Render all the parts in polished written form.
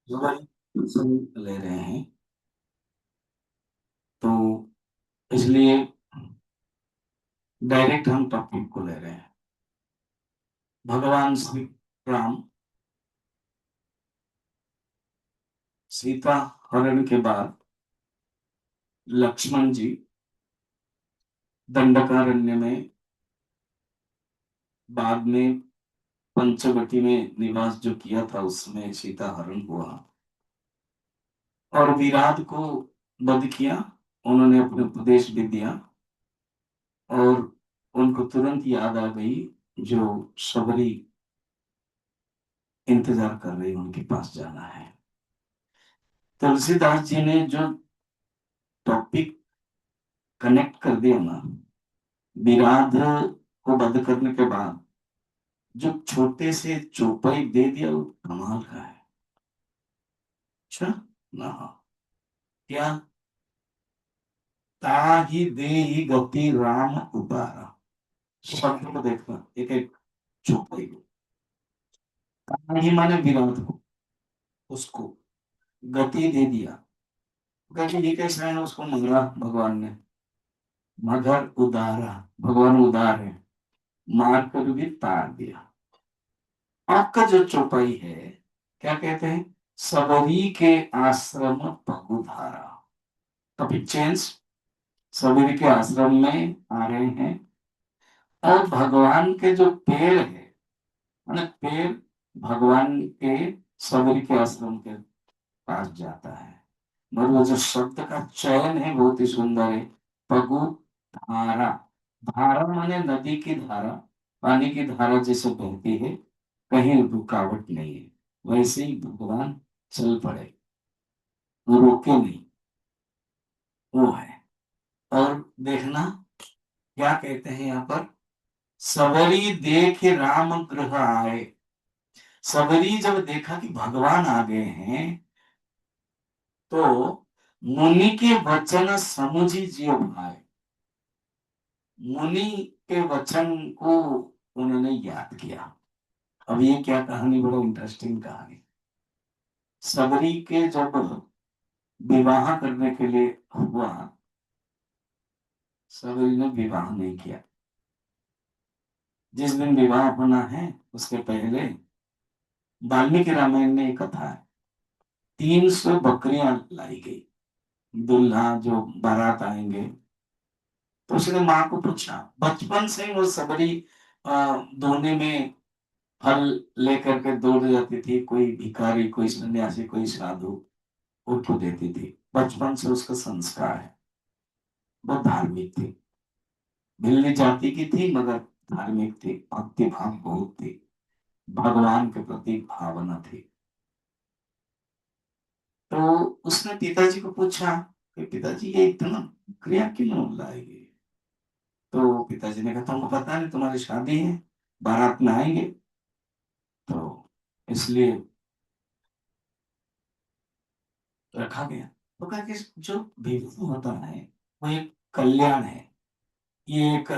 जो भाई ले रहे हैं, तो इसलिए डायरेक्ट हम टॉपिक को ले रहे हैं। भगवान श्री राम सीता हरण के बाद लक्ष्मण जी दंडकारण्य में, बाद में पंचवटी में निवास जो किया था उसमें सीता हरण हुआ और विराट को वध किया। उन्होंने अपने उपदेश भी दिया और उनको तुरंत याद आ गई जो शबरी इंतजार कर रही, उनके पास जाना है। तुलसीदास जी ने जो टॉपिक कनेक्ट कर दिया ना, विराध को वध करने के बाद जो छोटे से चौपाई दे दिया, वो कमाल का है। अच्छा ना, क्या ताहि देहि गति राम उतारा। शब्द को देखना, एक एक चौपाई को। ताहि माने विराट को, उसको गति दे दिया। गति ये कैसे है, उसको मारा भगवान ने। मगर उदारा, भगवान उदार है, मार कर भी तार दिया। आपका जो चौपाई है, क्या कहते हैं, सबरी के आश्रम पगुधारा। टॉपिक चेंज, सबरी के आश्रम में आ रहे हैं और भगवान के जो पेड़ है, माने पेड़ भगवान के सबरी के आश्रम के पास जाता है। मगर वो जो शब्द का चयन है बहुत ही सुंदर है। पगु धारा, धारा माने नदी की धारा, पानी की धारा जैसे बहती है, कहीं रुकावट नहीं है, वैसे ही भगवान चल पड़े, वो रोके नहीं, वो है। और देखना क्या कहते हैं यहाँ पर, सबरी देख राम गृह आए। सबरी जब देखा कि भगवान आ गए हैं, तो मुनि के वचन समुझी जियो भाई। मुनि के वचन को उन्होंने याद किया। अब ये क्या कहानी, बड़ा इंटरेस्टिंग कहानी। सबरी के जब विवाह करने के लिए हुआ, सबरी ने विवाह नहीं किया। जिस दिन विवाह होना है उसके पहले वाल्मीकि रामायण में एक कथा है, 300 बकरियां लाई गई। दूल्हा जो बारात आएंगे, तो उसने माँ को पूछा, बचपन से वो सबरी धोने में फल लेकर के दौड़ जाती थी, कोई भिखारी, कोई सन्यासी, कोई साधु उनको देती थी। बचपन से उसका संस्कार है, वो धार्मिक थी, भिल्ली जाति की थी मगर धार्मिक थी, भक्ति भाव बहुत थी, भगवान के प्रति भावना थी। तो उसने पिताजी को पूछा कि पिताजी ये इतना क्रिया क्यों लाएगी। तो पिताजी ने कहा, तुमको पता नहीं तुम्हारी शादी है, बारात में आएंगे, तो इसलिए रखा गया। तो कहा कि जो विवाह होता है वो एक कल्याण है, ये एक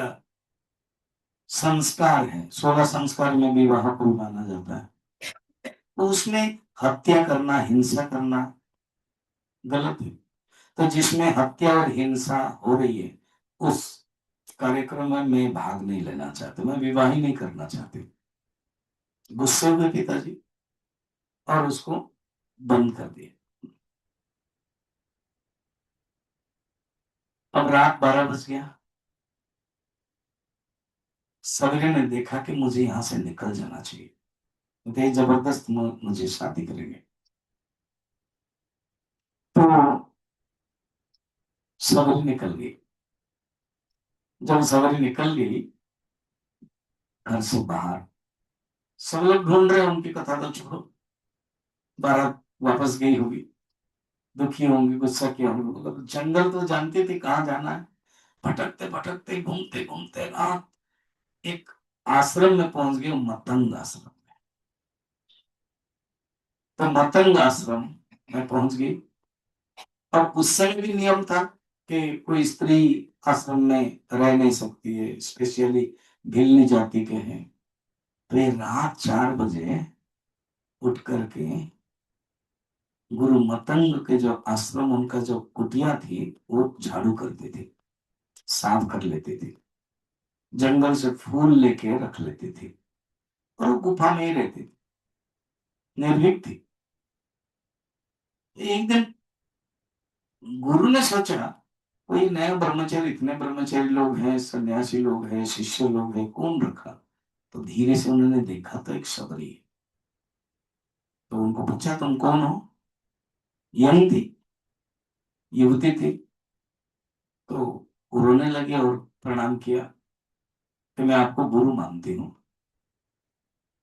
संस्कार है, 16 संस्कार में विवाह को माना जाता है। तो उसमें हत्या करना, हिंसा करना गलत है। तो जिसमें हत्या और हिंसा हो रही है, उस कार्यक्रम में मैं भाग नहीं लेना चाहती, मैं विवाह ही नहीं करना चाहती। गुस्से हुए पिताजी और उसको बंद कर दिया। अब रात 12 बज गया, सवेरे ने देखा कि मुझे यहां से निकल जाना चाहिए, तो जबरदस्त मुझे शादी करेंगे। तो सवेरे निकल गई। जब सवेरे निकल गई घर से बाहर, सब लोग ढूंढ रहे हैं, उनकी कथा तो छोड़ो, बारात वापस गई होगी, दुखी होंगे, गुस्सा किया होंगे, मतलब जंगल तो जानती थी कहाँ जाना है। भटकते भटकते घूमते घूमते रात एक आश्रम में पहुंच गए, मतंग आश्रम में। तो मतंग आश्रम में पहुंच गई। अब उस समय भी नियम था कि कोई स्त्री आश्रम में रह नहीं सकती है, स्पेशली भिल्ली जाति के हैं। तो ये रात 4 बजे उठ करके गुरु मतंग के जो आश्रम, उनका जो कुटिया थी, वो झाड़ू करते थे, साफ कर लेते थे, जंगल से फूल लेके रख लेते थे, और वो गुफा में ही रहते थे, निर्भीक थी। एक दिन गुरु ने सोचा, कोई नया ब्रह्मचारी, इतने ब्रह्मचारी लोग हैं, सन्यासी लोग हैं, शिष्य लोग हैं, कौन रखा? तो धीरे से उन्होंने देखा तो एक सबरी है। तो उनको पूछा, तुम कौन हो? यंग थी, युवती थी। तो वो रोने लगे और प्रणाम किया कि मैं आपको गुरु मानती हूँ,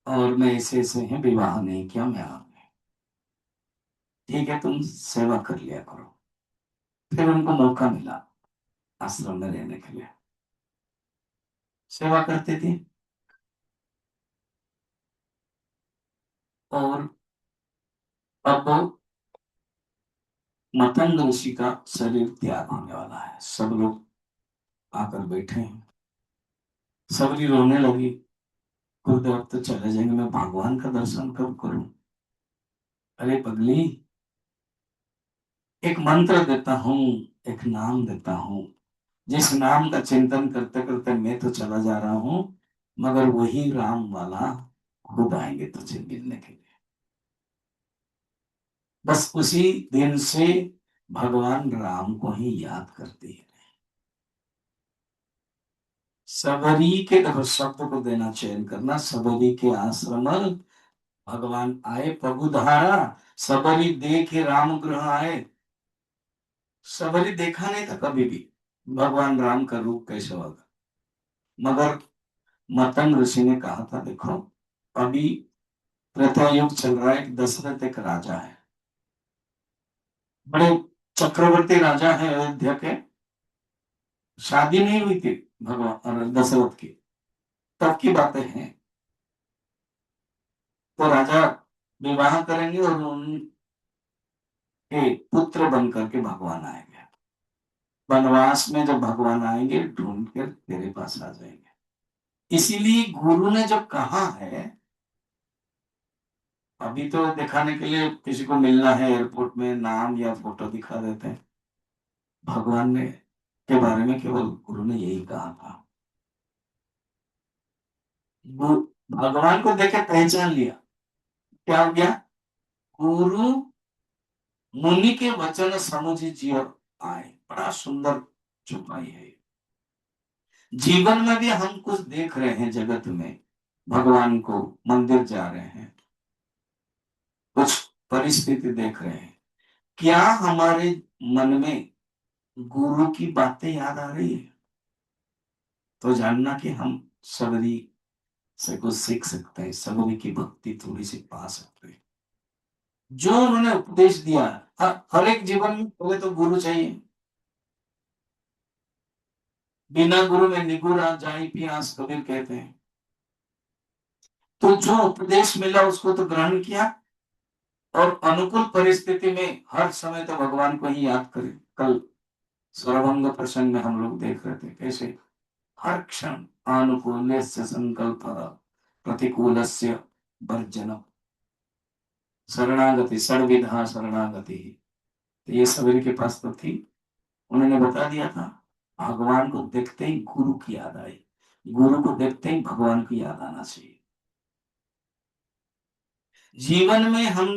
और मैं ऐसे ऐसे हैं, विवाह नहीं किया मैं आप। ठीक है, तुम सेवा कर लिया करो। फिर उनको मौका मिला आश्रम में रहने के लिए, सेवा करते थे। और अब मतंग ऋषि का शरीर त्याग होने वाला है, सब लोग आकर बैठे हैं। सबरी रोने लगी, गुरुदेव अब तो चले जाएंगे, मैं भगवान का दर्शन कब करूं? अरे पगली, एक मंत्र देता हूं, एक नाम देता हूं, जिस नाम का चिंतन करते करते मैं तो चला जा रहा हूं, मगर वही राम वाला खुद आएंगे तुझे मिलने के लिए। बस उसी दिन से भगवान राम को ही याद करती है। सबरी के, देखो शब्द को देना चयन करना, सबरी के आश्रम भगवान आए, प्रभुधारा सबरी देखे राम ग्रह आए। सबरी देखा नहीं था कभी भी भगवान राम का रूप कैसे होगा, मगर मतंग ऋषि ने कहा था, देखो अभी त्रेता युग चल रहा है, दशरथ एक राजा है, बड़े चक्रवर्ती राजा है अयोध्या के। शादी नहीं हुई थी भगवान और दशरथ की, तब की बातें हैं। तो राजा विवाह करेंगे और उनके पुत्र बन करके भगवान आएंगे। वनवास में जब भगवान आएंगे, ढूंढ कर तेरे पास आ जाएंगे। इसीलिए गुरु ने जब कहा है, अभी तो दिखाने के लिए किसी को मिलना है एयरपोर्ट में, नाम या फोटो दिखा देते हैं। भगवान ने के बारे में केवल गुरु ने यही कहा था। भगवान को देखे पहचान लिया, क्या हो गया? गुरु मुनि के वचन समझ जियो आए, बड़ा सुंदर चौपाई है। जीवन में भी हम कुछ देख रहे हैं जगत में, भगवान को, मंदिर जा रहे हैं, कुछ परिस्थिति देख रहे हैं, क्या हमारे मन में गुरु की बातें याद आ रही है? तो जानना कि हम सबरी से कुछ सीख सकते हैं, सबरी की भक्ति थोड़ी सी पा सकते हैं। जो उन्होंने उपदेश दिया, हर एक जीवन में पहले तो गुरु चाहिए। बिना गुरु में निगुरा जाई पियास, कबीर कहते हैं। तो जो उपदेश मिला उसको तो ग्रहण किया, और अनुकूल परिस्थिति में हर समय तो भगवान को ही याद करें। कल सर्वंग प्रसंग में हम लोग देख रहे थे कैसे हर क्षण अनुकूल संकल्प प्रतिकूल वर्जन शरणागति षडविधा शरणागति। तो ये सब इनके पास तो थी, उन्होंने बता दिया था। भगवान को देखते ही गुरु की याद आई, गुरु को देखते ही भगवान की याद आना चाहिए। जीवन में हम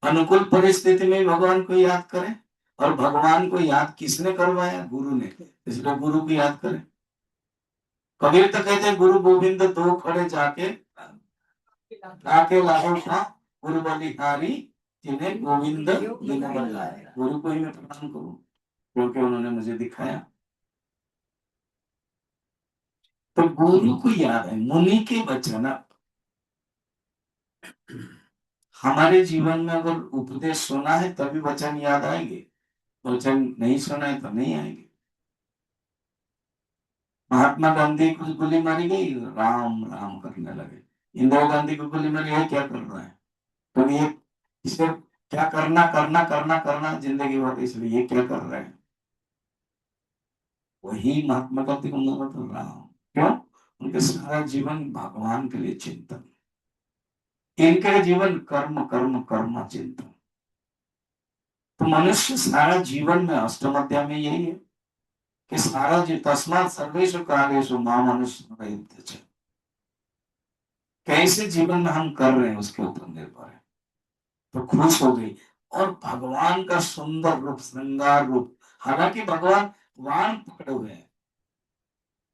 अनुकूल परिस्थिति में भगवान को याद करें, और भगवान को याद किसने करवाया? गुरु ने, इसलिए गुरु को याद करें। कबीर तो कहते हैं, गुरु गोविंद दो खड़े जाके आके लागो था, गुरु बलिहारी जिन्हें गोविंद बिन बलिहारी। गुरु को ही मैं प्रणाम करूं, क्योंकि उन्होंने मुझे दिखाया। तो गुरु को याद है, मुनि के वचन। हमारे जीवन में अगर उपदेश सुना है तभी वचन याद आएंगे, वचन नहीं सुना है तो नहीं आएंगे। महात्मा गांधी को गोली मारी गई, राम राम करने लगे। इंदिरा गांधी को गोली मारी, है क्या कर रहा है? तो ये सिर्फ क्या करना करना करना करना जिंदगी भर, इसलिए ये क्या कर रहे हैं? वही महात्मा गांधी को मारा तो राम। क्यों? उनके सारा जीवन भगवान के लिए चिंतन, इनका जीवन कर्म कर्म कर्म चिंतन। तो मनुष्य सारा जीवन में अष्टम अध्याय में यही है कि सारा जी तस्मात् सर्वेषु कालेषु मां मनुष्य प्रयुज्यते। कैसे जीवन में हम कर रहे हैं उसके ऊपर निर्भर है। तो खुश हो गई। और भगवान का सुंदर रूप, श्रृंगार रूप, हालांकि भगवान वाण पकड़े हुए हैं,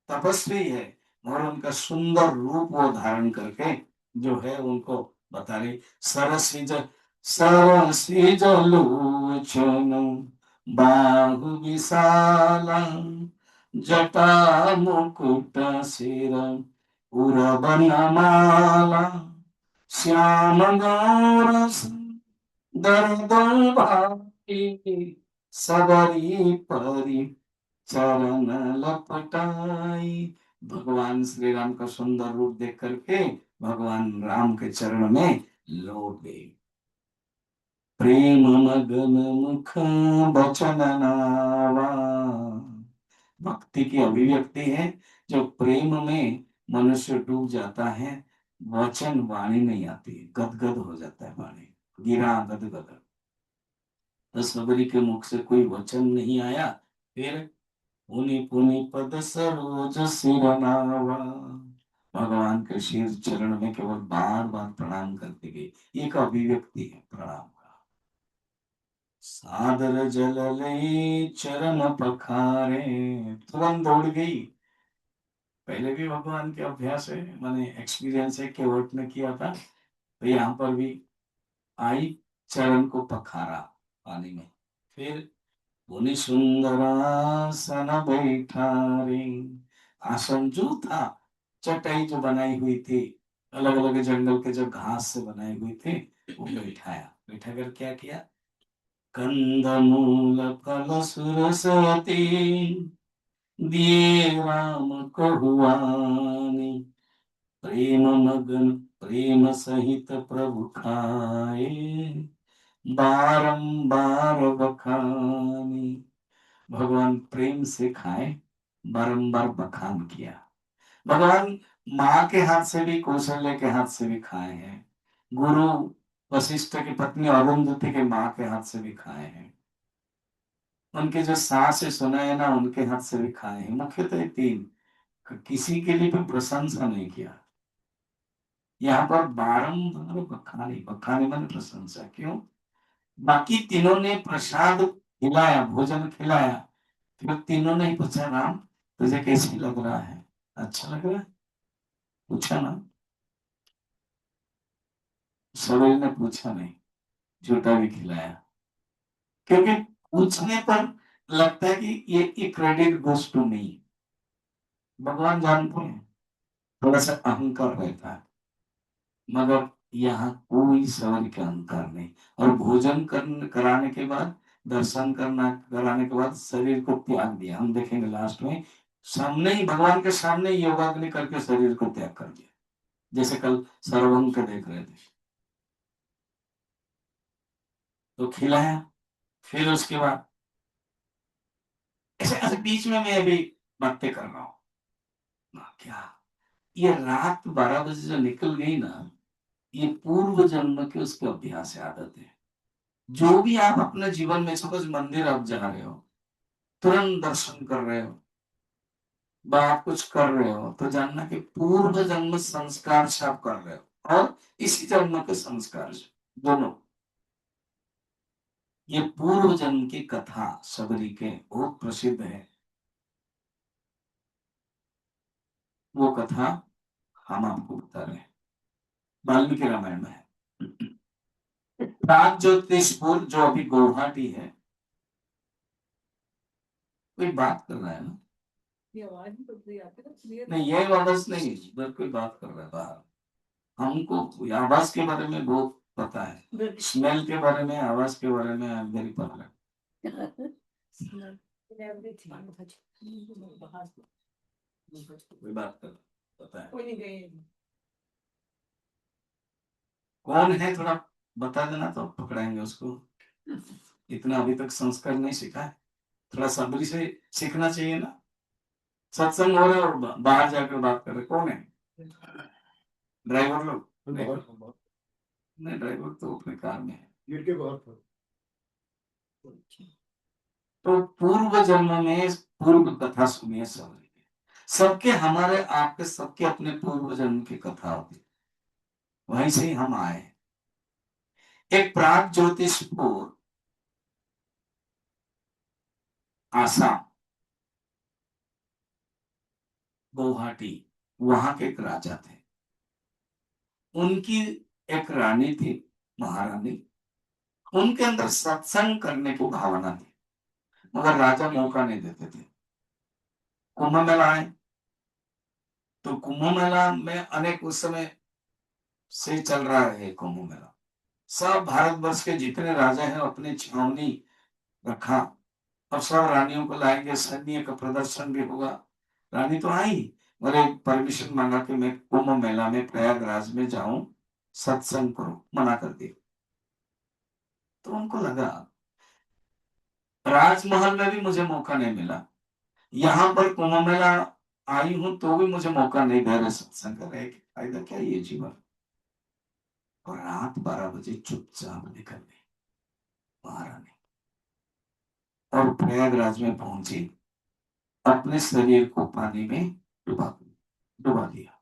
तपस्वी है, और उनका सुंदर रूप वो धारण करके जो है उनको बता रही। सरसिज सरसिज लोचन बाहु विशाला जटा मुकुट सिर उरबन माला श्याम गौर दर्दन भाई सबरी परी चरण लपटाई। भगवान श्री राम का सुंदर रूप देख करके भगवान राम के चरण में लौट गए। प्रेम मगन मुख बचन नावा, भक्ति की अभिव्यक्ति है। जो प्रेम में मनुष्य डूब जाता है, वचन वाणी नहीं आती, गदगद हो जाता है वाणी, गिरा गदगद। तो सबरी के मुख से कोई वचन नहीं आया। फिर पुनि पुनि पद सरोज सिर नावा, भगवान के शीर चरण में केवल बार बार प्रणाम करते गए। एक अभिव्यक्ति है प्रणाम का। सादर जल ले चरण पखारे, तुरंत दौड़ गई। पहले भी भगवान के अभ्यास है, मैंने एक्सपीरियंस है, केवट ने किया था, तो यहाँ पर भी आई, चरण को पखारा पानी में। फिर मुनि सुंदरासन बैठा रे, आसन जो था, चटाई जो बनाई हुई थी, अलग अलग जंगल के जो घास से बनाई हुई थी, वो बैठाया। बैठा कर क्या किया? कंद मूल फल सुरसती दिए राम को हुआनी, प्रेम मगन प्रेम सहित प्रभु खाए बारंबार बखानी। भगवान प्रेम से खाए, बारंबार बखान किया। भगवान माँ के हाथ से भी, कौशल्य के हाथ से भी खाए हैं, गुरु वशिष्ठ की पत्नी अरुंधति के माँ के हाथ से भी खाए हैं, उनके जो सास सुना है ना, उनके हाथ से भी खाए हैं। मुख्यतः ये तीन, किसी के लिए भी प्रशंसा नहीं किया। यहाँ पर बारंबार बखानी, बखानी मन प्रशंसा। क्यों? बाकी तीनों ने प्रसाद खिलाया, भोजन खिलाया, फिर तीनों ने ही पूछा, राम तुझे कैसी लग रहा है, अच्छा लग रहा है? पूछा ना? सरोज ने पूछा नहीं, झूठा भी खिलाया। क्योंकि पूछने पर लगता है कि ये क्रेडिट गोस टू मी। भगवान जानते हैं थोड़ा सा अहंकार रहता है, मगर यहाँ कोई सवाल का अहंकार नहीं। और भोजन कराने के बाद, दर्शन करना कराने के बाद शरीर को त्याग दिया। हम देखेंगे लास्ट में, सामने ही, भगवान के सामने ही योगाग्नि करके शरीर को त्याग कर दिया, जैसे कल सर्वंग के देख रहे थे। तो खिलाया, फिर उसके बाद ऐसे ऐसे बीच में मैं अभी बातें कर रहा हूँ, क्या ये रात 12 बजे जो निकल गई ना, ये पूर्व जन्म के उसके अभ्यास है, आदत है। जो भी आप अपने जीवन में, सपोज मंदिर आप जा रहे हो, तुरंत दर्शन कर रहे हो, आप कुछ कर रहे हो, तो जानना कि पूर्व जन्म संस्कार से आप कर रहे हो, और इसी जन्म के संस्कार से, दोनों। ये पूर्व जन्म की कथा सबरी के बहुत प्रसिद्ध है। वो कथा हम आपको बता रहे हैं, वाल्मीकि रामायण में है। प्राग ज्योतिषपुर जो अभी गुवाहाटी है, कोई बात कर रहा है ना? ये आवाज भी तो नहीं आती ना, क्लियर नहीं, ये आवाज नहीं, इधर कोई बात कर रहा है बाहर। हमको आवाज के बारे में बहुत पता है, स्मेल के बारे में, आवाज के बारे में वेरी परफेक्ट। कोई बात कर, पता है कौन है, थोड़ा बता देना तो पकड़ाएंगे उसको। इतना अभी तक संस्कार नहीं सीखा है, थोड़ा सबरी से सीखना चाहिए ना। सत्संग हो रहा है और बाहर जाकर बात कर रहे, कौन है? ड्राइवर लोग? नहीं, ड्राइवर तो अपने कार में है, गेट के बाहर था। तो पूर्व जन्म में पूर्व कथा सुनिए सब। सबके हमारे आपके सबके अपने पूर्व जन्म की कथा होती है, वहीं से ही हम आए। एक प्राग ज्योतिषपुर आसाम गुवाहाटी, वहां के एक राजा थे। उनकी एक रानी थी, महारानी। उनके अंदर सत्संग करने की भावना थी, मगर राजा मौका नहीं देते थे। कुंभ मेला आए तो कुंभ मेला में अनेक, उस समय से चल रहा है कुंभ मेला, सब भारतवर्ष के जितने राजा हैं अपने छावनी रखा। अब सब रानियों को लाएंगे, सैन्य का प्रदर्शन भी होगा। रानी तो आई, बोले परमिशन मांगा कि मैं कुंभ मेला में प्रयागराज में जाऊं, सत्संग करो, मना कर दिया। तो उनको लगा राजमहल में भी मुझे मौका नहीं मिला, यहाँ पर कुंभ मेला आई हूं तो भी मुझे मौका नहीं दे रहे सत्संग कर रहे, फायदा क्या ये जीवन। और रात 12 बजे चुपचाप निकल गई महारानी और प्रयागराज में पहुंची, अपने शरीर को पानी में डुबा डुबा दिया।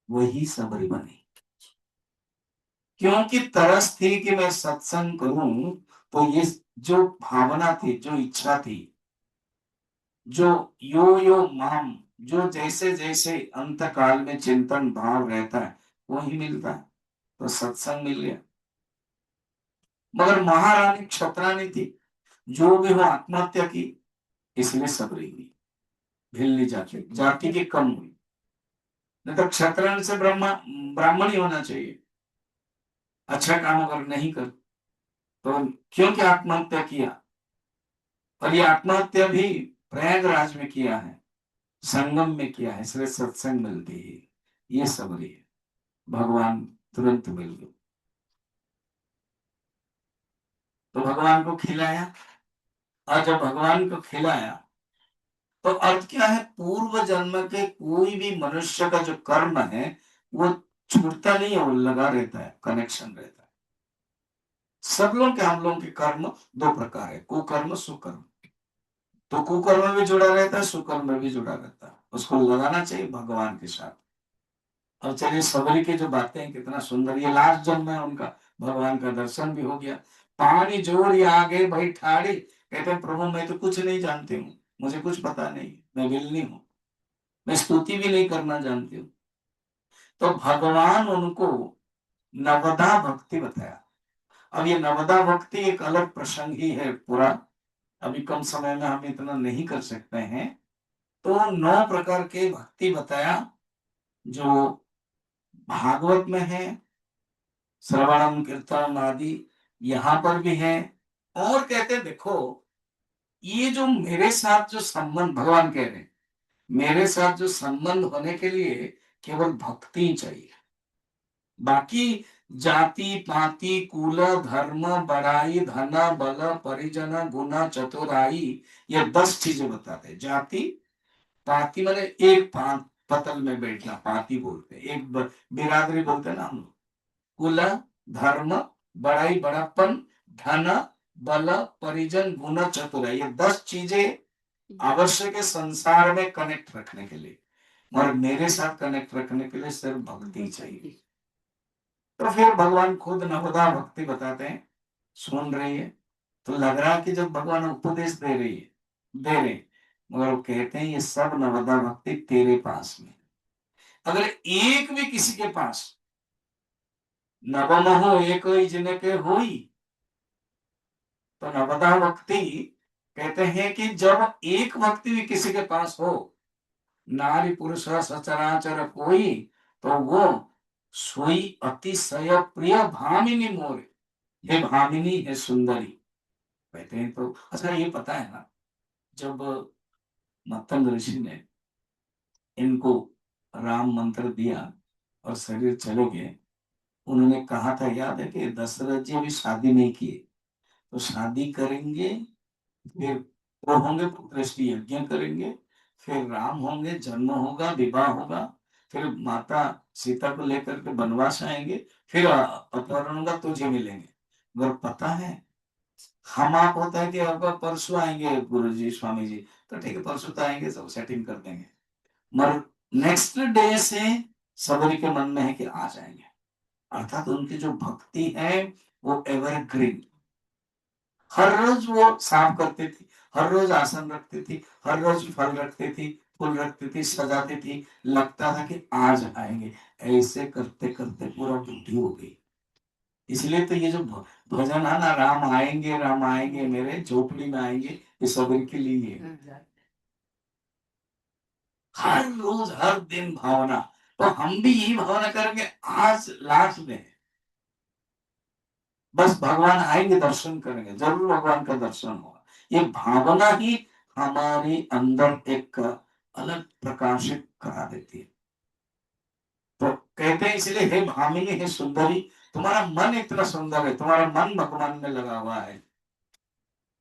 वही सबरी बनी, क्योंकि तरस थी कि मैं सत्संग करूं। तो ये जो भावना थी, जो इच्छा थी, जो यो यो माम, जो जैसे जैसे अंत काल में चिंतन भाव रहता है वही मिलता है। तो सत्संग मिल गया। मगर महारानी क्षत्रानी थी, जो भी हो आत्महत्या की, इसलिए सबरी हुई, भिल्ली जाति जाति की कम हुई। नहीं तो क्षत्राणी से ब्राह्मण ही होना चाहिए, अच्छा काम अगर नहीं कर तो। क्योंकि आत्महत्या किया, और ये आत्महत्या भी प्रयागराज में किया है, संगम में किया है, इसलिए सत्संग मिलती है। ये सबरी है, भगवान तुरंत मिल गए। तो भगवान को खिलाया, और जब भगवान को खिलाया तो अर्थ क्या है, पूर्व जन्म के कोई भी मनुष्य का जो कर्म है वो छूटता नहीं है, वो लगा रहता है, कनेक्शन रहता है। सब लोग के, हम लोगों के कर्म दो प्रकार है, कुकर्म सुकर्म। तो कुकर्म भी जुड़ा रहता है, सुकर्म भी जुड़ा रहता है, उसको लगाना चाहिए भगवान के साथ। और चलिए सबरी की जो बातें हैं कितना सुंदर, ये लास्ट जन्म है उनका, भगवान का दर्शन भी हो गया। पानी जोर ये आगे भाई ठाड़ी, कहते हैं प्रभु मैं तो कुछ नहीं जानती हूँ, मुझे कुछ पता नहीं, मैं बिल्ली हूँ, मैं स्तुति भी नहीं करना जानती हूँ। तो भगवान उनको नवदा भक्ति बताया। अब ये नवदा भक्ति एक अलग प्रसंग ही है पूरा, अभी कम समय में हम इतना नहीं कर सकते हैं। तो 9 प्रकार के भक्ति बताया, जो भागवत में है, श्रवणम कीर्तन आदि यहाँ पर भी है। और कहते हैं देखो, ये जो मेरे साथ जो संबंध, भगवान कह रहे हैं मेरे साथ जो संबंध होने के लिए केवल भक्ति ही चाहिए। बाकी जाति पाति कुल धर्म बड़ाई धन बल परिजन गुण चतुराई, ये 10 चीजें बताते हैं। जाति पाति माने एक पतल में बैठना, पाति बोलते हैं, एक बिरादरी बोलते हैं ना हम लोग। कुल धर्म बड़ाई बड़ापन धन बल परिजन गुण चतुराई, ये 10 चीजें आवश्यक है संसार में कनेक्ट रखने के लिए। और मेरे साथ कनेक्ट रखने के लिए सिर्फ भक्ति चाहिए। तो फिर भगवान खुद नवदा भक्ति बताते हैं, सुन रही है तो लग रहा है कि जब भगवान उपदेश दे रही है, दे रहे, मगर वो कहते हैं ये सब नवदा भक्ति तेरे पास में। अगर एक भी किसी के पास नवम हो एक जिनके होई, तो नवदा भक्ति कहते हैं कि जब एक भक्ति भी किसी के पास हो, नारी पुरुष सचराचर कोई, तो वो सोई अतिशय प्रिय भामिनी मोर, ये भामिनी है सुंदरी, कहते हैं। तो अच्छा ये पता है ना, जब मतंग ऋषि ने इनको राम मंत्र दिया और शरीर चले गए, उन्होंने कहा था, याद है कि दशरथ जी अभी शादी नहीं किए, तो शादी करेंगे, फिर वो होंगे पुत्रष्टि यज्ञ करेंगे, फिर राम होंगे, जन्म होगा, विवाह होगा, फिर माता सीता को लेकर के वनवास आएंगे, फिर अपहरण होगा, तुझे मिलेंगे। मगर पता है हम आप होता है कि अब परसों आएंगे गुरु जी स्वामी जी, तो ठीक है परसों तो आएंगे, सब सेटिंग कर देंगे। मगर नेक्स्ट डे से सबरी के मन में है कि आ जाएंगे। अर्थात उनकी जो भक्ति है वो एवरग्रीन। हर रोज वो साफ करती थी, हर रोज आसन रखती थी, हर रोज फल रखती थी, फूल रखती थी, सजाती थी, लगता था कि आज आएंगे। ऐसे करते करते पूरा बुद्धि हो गई। इसलिए तो ये जो भजन है ना, राम आएंगे मेरे झोपड़ी में आएंगे, ये सबरी के लिए है। हर रोज हर दिन भावना। तो हम भी यही भावना करेंगे, आज लास्ट डे, बस भगवान आएंगे दर्शन करेंगे, जरूर भगवान का दर्शन होगा। ये भावना ही हमारे अंदर एक अलग प्रकाशित करा देती है। तो कहते हैं इसलिए, हे भामिनी, हे सुंदरी, तुम्हारा मन इतना सुंदर है, तुम्हारा मन भगवान में लगा हुआ है।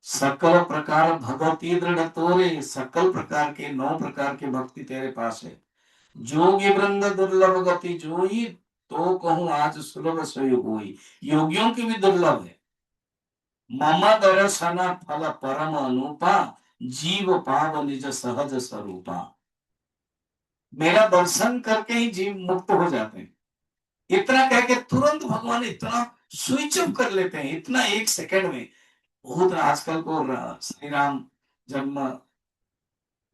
सकल प्रकार भगवती दृढ़ तोरे, सकल प्रकार के 9 प्रकार की भक्ति तेरे पास है। जोगी वृंद दुर्लभ गति जोई, तो कहूं आज सुलभ सोई होई। योगियों की भी दुर्लभ है। मम दर्शन फल परम अनुपा, जीव पाव निज सहज स्वरूपा। मेरा दर्शन करके ही जीव मुक्त हो जाते हैं। इतना कह के तुरंत भगवान इतना स्विच ऑफ कर लेते हैं, इतना एक सेकंड में। बहुत आजकल को श्री राम जन्म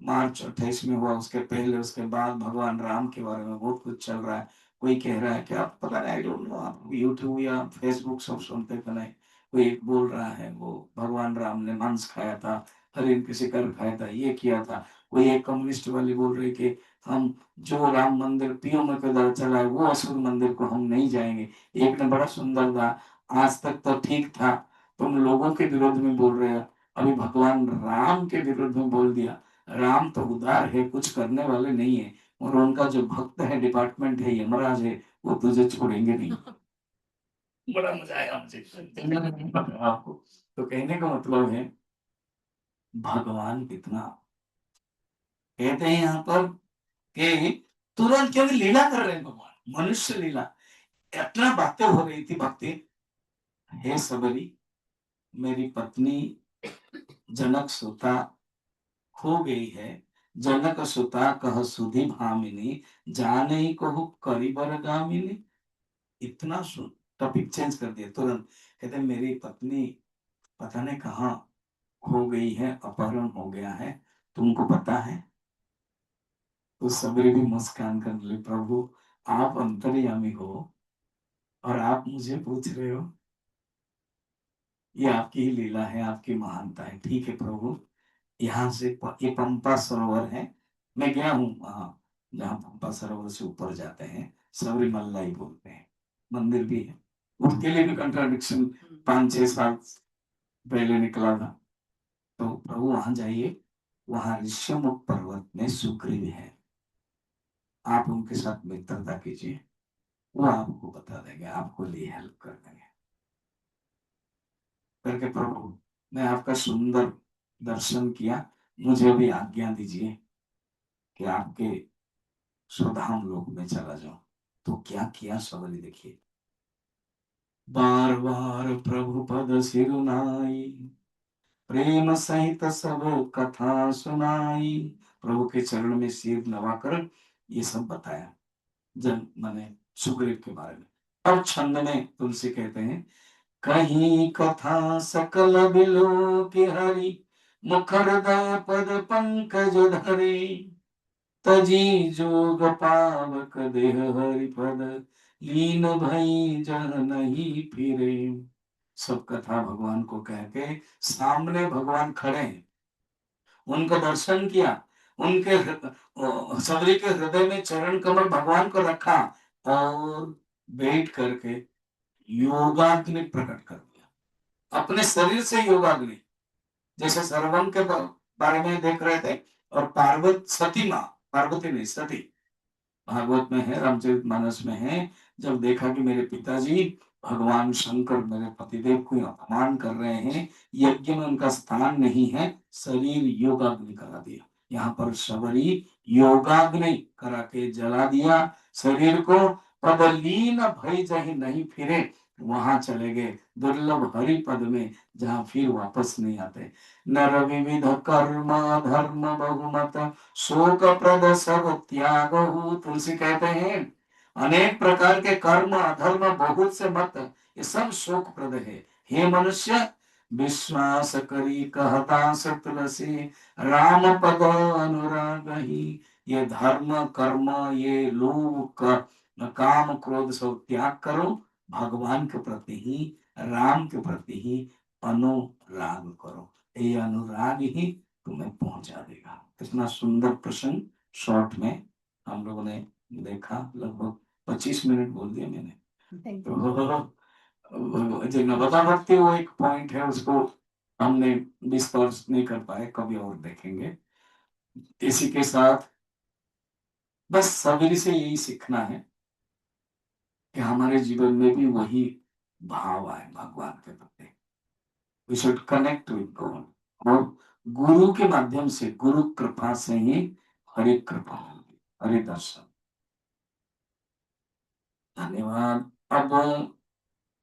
मार्च 28 में हुआ, उसके पहले उसके बाद भगवान राम के बारे में बहुत कुछ चल रहा है। कोई कह रहा है कि आप पता नहीं, आई डोंट नो, आप यूट्यूब या फेसबुक सब सुनते तो नहीं। कोई बोल रहा है वो भगवान राम ने मांस खाया था, हरिन के शिकार खाया था, ये किया था। कोई एक कम्युनिस्ट वाली बोल रही कि हम जो राम मंदिर पीओ में कदर चला है वो असुर मंदिर को हम नहीं जाएंगे। एक ने बड़ा सुंदर था, आज तक तो ठीक था, तुम लोगों के विरोध में बोल रहे हो, अभी भगवान राम के विरुद्ध में बोल दिया। राम तो उदार है, कुछ करने वाले नहीं है, और उनका जो भक्त है, डिपार्टमेंट है, यमराज है, वो तुझे छोड़ेंगे नहीं। बड़ा मजा आया मुझे आपको। तो कहने का मतलब है, भगवान कितना, कहते हैं यहाँ पर कि तुरंत, क्योंकि लीला कर रहे हैं भगवान, मनुष्य लीला। इतना बातें हो रही थी भक्ति, हे सबरी, मेरी पत्नी जनक सुता खो गई है। जनक सुता कह सुधि भामिनी, जाने ही कहु करिबर गामिनी। इतना सुन, टॉपिक चेंज कर दिया तुरंत। कहते मेरी पत्नी पता नहीं कहाँ खो गई है, अपहरण हो गया है, तुमको पता है? तो सबरी भी मुस्कान कर ले, प्रभु आप अंतर्यामी हो और आप मुझे पूछ रहे हो, ये आपकी ही लीला है, आपकी महानता है। ठीक है प्रभु, यहाँ से ये पंपा सरोवर है, मैं गया हूँ वहां, जहाँ पंपा सरोवर से ऊपर जाते हैं, सबरीमल्ला ही बोलते हैं, मंदिर भी है। उसके लिए भी कंट्राडिक्शन 5-6 साल पहले निकला था। तो प्रभु वहां जाइए, वहां ऋषिमुख पर्वत में सुग्रीव है, आप उनके साथ मित्रता कीजिए, वो आपको बता देंगे, आपको लिए हेल्प कर देंगे। करके प्रभु मैं आपका सुंदर दर्शन किया, मुझे भी आज्ञा दीजिए कि आपके स्वधाम लोक में चला जाऊं। तो क्या किया सबरी, देखिए, बार बार प्रभु पद सिरुनाई, प्रेम सहित सब कथा सुनाई। प्रभु के चरण में सिर नवाकर ये सब बताया, जन माने सुग्रीव के बारे में। अब छंद में तुलसी कहते हैं, कहीं कथा सकल बिलो के हरि, मुखर दय पद पंकज धरे। तजी जोग पावक देह हरि पद, लीन भई जन नहीं फिरे। सब कथा भगवान को कह के, सामने भगवान खड़े हैं, उनका दर्शन किया, उनके सबरी के हृदय में चरण कमल भगवान को रखा, और बैठ करके योगाग्नि प्रकट कर दिया, अपने शरीर से योगाग्नि। जैसे सरवन के बारे में देख रहे थे, और पार्वत सती माँ, पार्वती नहीं सती, भागवत में है, रामचरित मानस में है, जब देखा कि मेरे पिताजी भगवान शंकर मेरे पतिदेव को अपमान कर रहे हैं, यज्ञ में उनका स्थान नहीं है, शरीर योगाग्नि करा दिया। यहाँ पर सबरी योगाग्नि करा के जला दिया शरीर को। पदलीन भय जही नहीं फिरे, वहां चले गए दुर्लभ हरि पद में, जहां फिर वापस नहीं आते। नर विविध कर्म धर्म बहुमत, शोक प्रद सब त्याग। तुलसी कहते हैं अनेक प्रकार के कर्म अधर्म बहुत से मत, ये सब शोक प्रद है। हे मनुष्य, विश्वास करी कहता से तुलसी, राम पद अनुराग ही। ये धर्म कर्म, ये लोभ काम क्रोध सब त्याग करो, भगवान के प्रति ही, राम के प्रति ही अनुराग करो। ये अनुराग ही तुम्हें पहुंचा देगा। इतना सुंदर प्रसंग शॉर्ट में हम लोगों ने देखा, लगभग 25 मिनट बोल दिया मैंने। तो जो नवता भक्ति वो एक पॉइंट है, उसको हमने डिस्कस नहीं कर पाए, कभी और देखेंगे। इसी के साथ बस सभी से यही सीखना है कि हमारे जीवन में भी वही भाव आए भगवान के प्रति। We should connect with God, और गुरु के माध्यम से, गुरु कृपा से ही हरि कृपा होगी, हरि दर्शन। धन्यवाद। अब